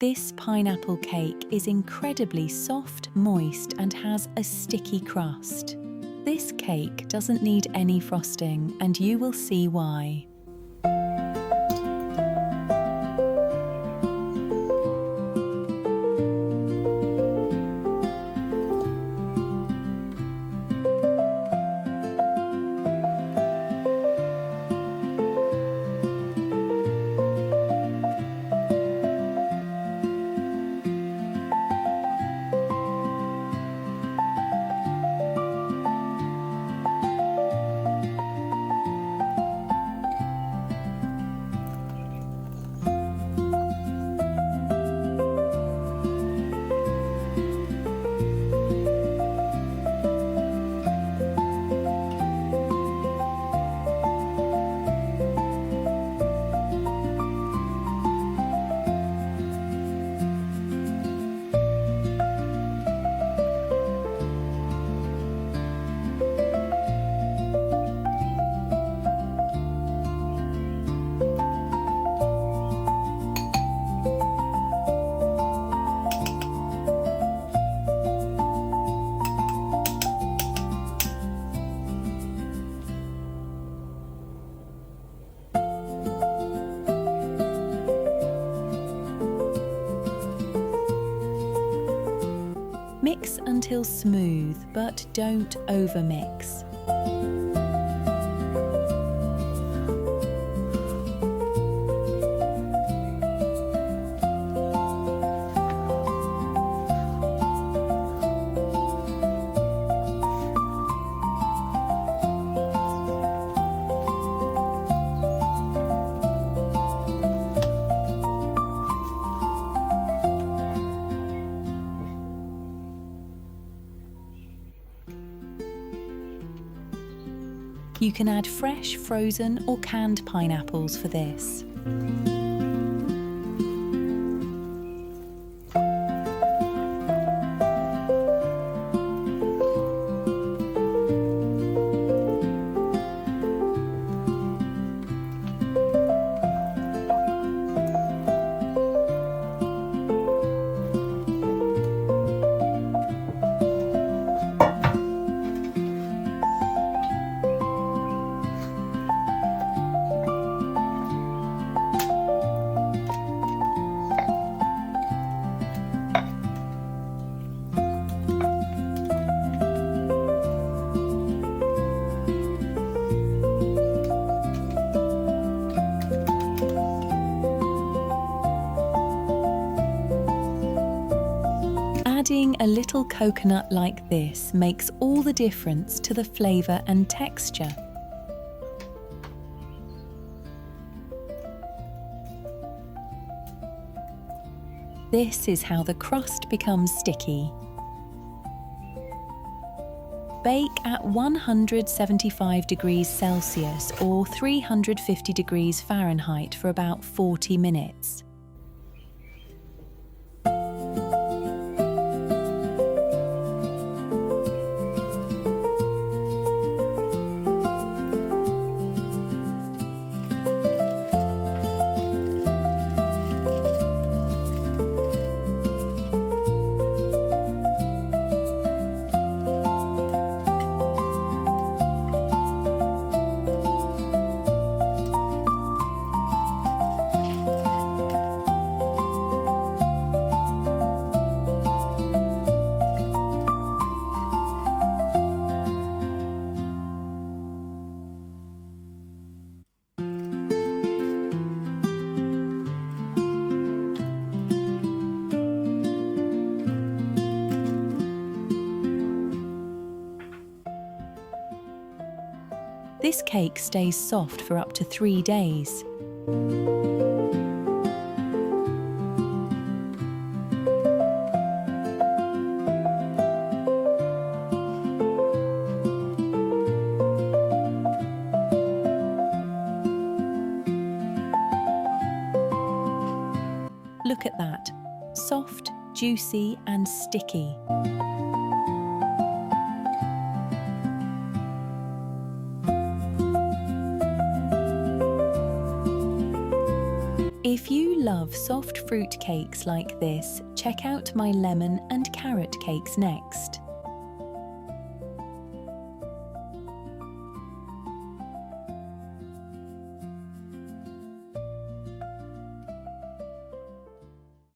This pineapple cake is incredibly soft, moist, and has a sticky crust. This cake doesn't need any frosting, and you will see why. Mix until smooth, but don't overmix. You can add fresh, frozen, or canned pineapples for this. Adding a little coconut like this makes all the difference to the flavour and texture. This is how the crust becomes sticky. Bake at 175 degrees Celsius or 350 degrees Fahrenheit for about 40 minutes. This cake stays soft for up to 3 days. Look at that, soft, juicy and sticky. If you love soft fruit cakes like this, check out my lemon and carrot cakes next.